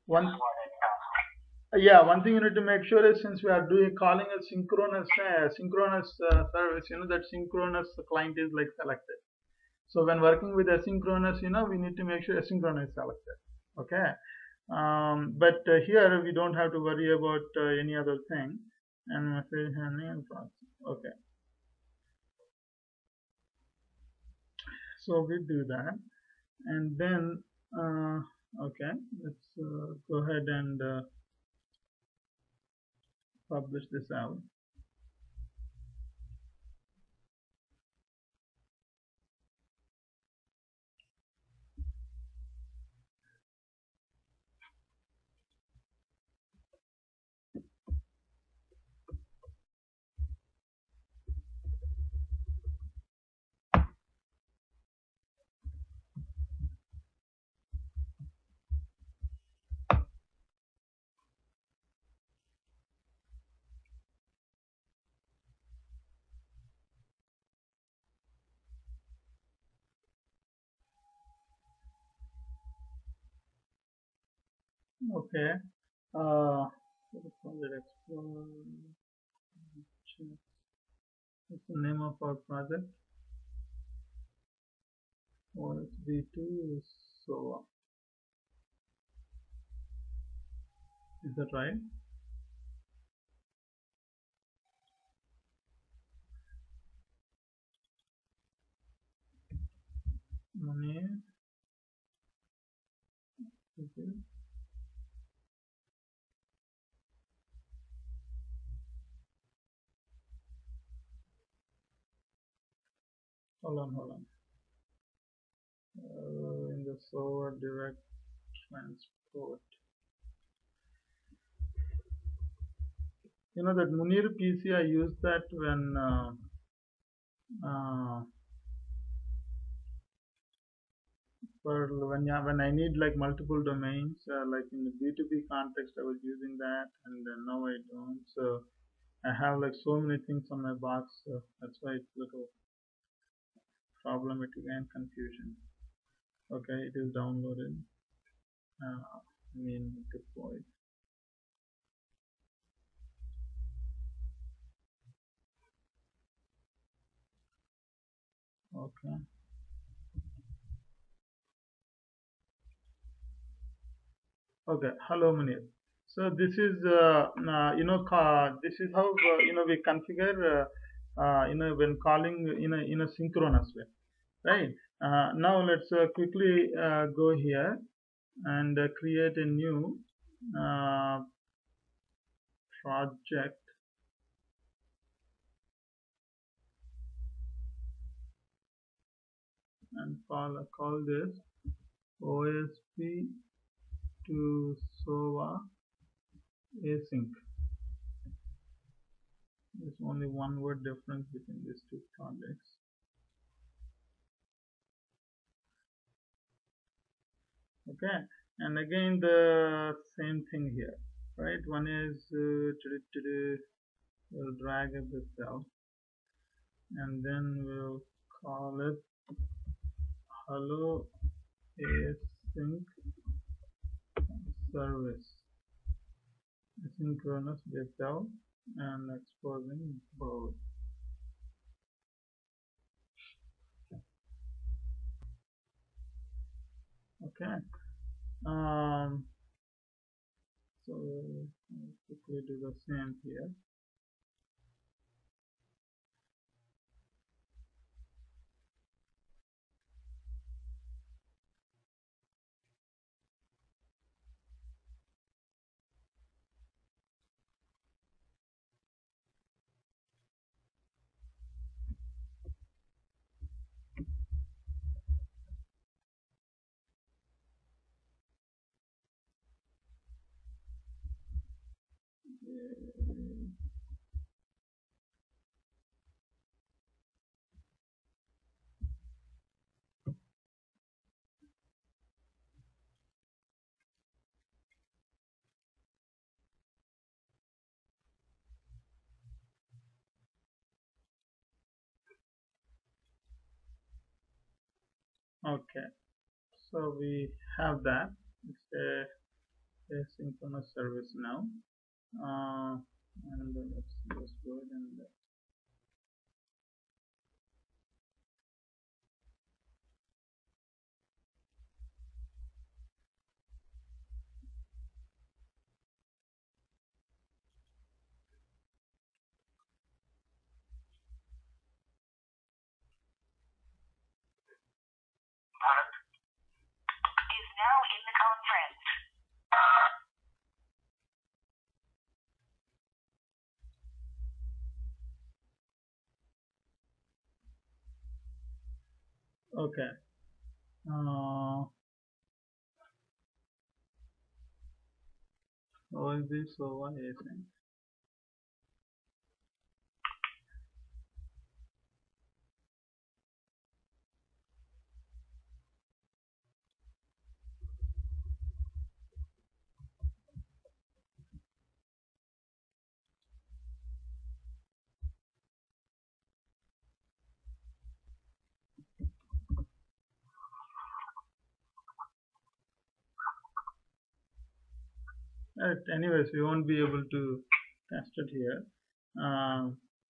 one Yeah, one thing you need to make sure is, since we are doing calling a synchronous service, that synchronous client is like selected. So when working with asynchronous, we need to make sure asynchronous is selected. Okay. But here we don't have to worry about any other thing. And message handling. Okay. So we do that, and then okay, let's go ahead and publish this out. Okay. Project Explorer. What's the name of our project? OSB2 SOA. Is that right? Money. Okay. Hold on. In the SOA direct transport. That Munir PC, I use that when uh, when I need like multiple domains, like in the B2B context, I was using that, and now I don't. So I have like so many things on my box. So that's why it's a little problematic and confusion. Okay, it is downloaded. Deployed. Okay. Okay. Hello, Munir. So this is this is how we configure when calling in a synchronous way, right? Now let's quickly go here and create a new uh, project, and call this OSP to SOA async. There's only one word difference between these two projects. Okay, and again the same thing here, right? One is we'll drag it the cell, and then we'll call it hello async service, asynchronous cell, and exposing both. Okay. So quickly do the same here. Okay, so we have that. It's asynchronous service now. And let's just go ahead and Bharat is now in the conference. okay. All this over async. Anyways, we won't be able to test it here.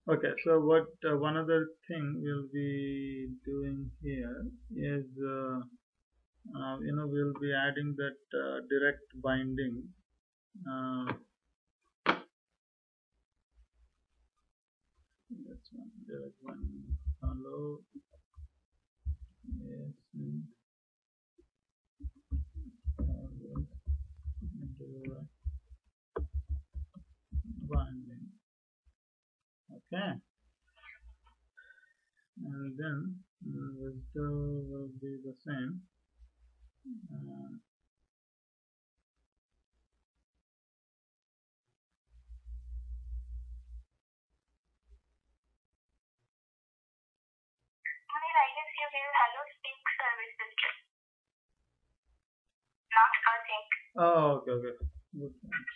Okay, so what one other thing we'll be doing here is we'll be adding that direct binding. That's one direct binding. Hello. Yes. Direct binding. Okay. And then visitor will be the same. Munir, I guess you will hello speak service system. Not a thing. Oh, okay, okay. Good point.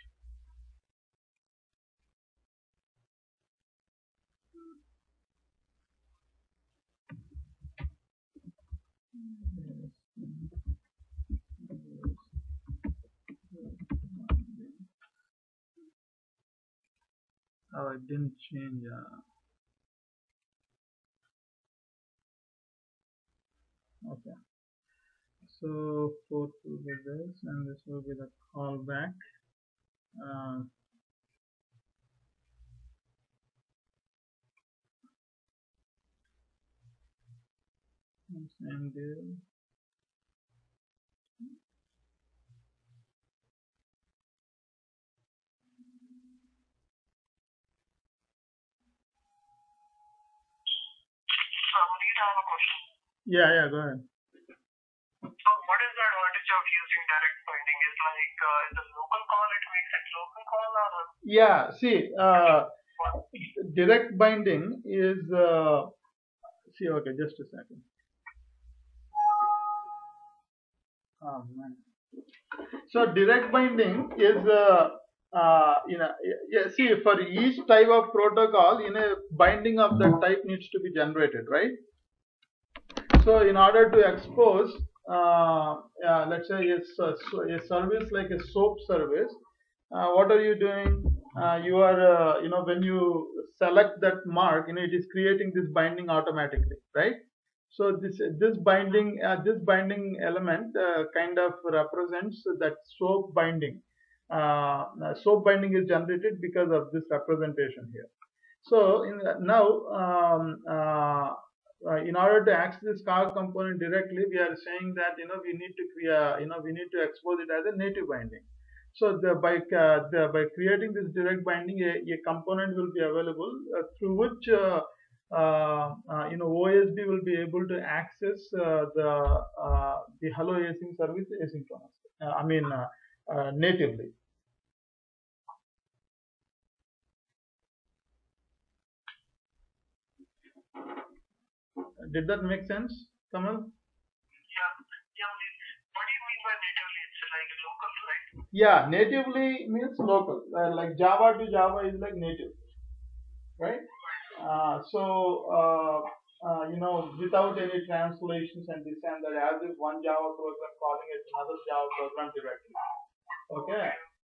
Oh, it didn't change. Okay. So 4 will be this, and this will be the callback. Same deal. Munir, I have a question. Yeah, go ahead. So, what is the advantage of using direct binding? Is like the local call, it makes it local call, or Yeah, see, direct binding is see. Okay, just a second. Oh man. So direct binding is see, for each type of protocol, binding of that type needs to be generated, right? So in order to expose, let's say a service like a soap service, what are you doing? You are, when you select that mark, it is creating this binding automatically, right? So this binding element kind of represents that soap binding. Soap binding is generated because of this representation here. So in order to access this car component directly, we are saying that we need to expose it as a native binding. So by creating this direct binding, a component will be available through which OSB will be able to access the hello async service asynchronous. Natively. Did that make sense, Kamal? yeah. What do you mean by natively? It's like local, right? Yeah, natively means local. Like Java to Java is like native, right? Without any translations and this and that, as if one Java program calling it another Java program directly. Okay.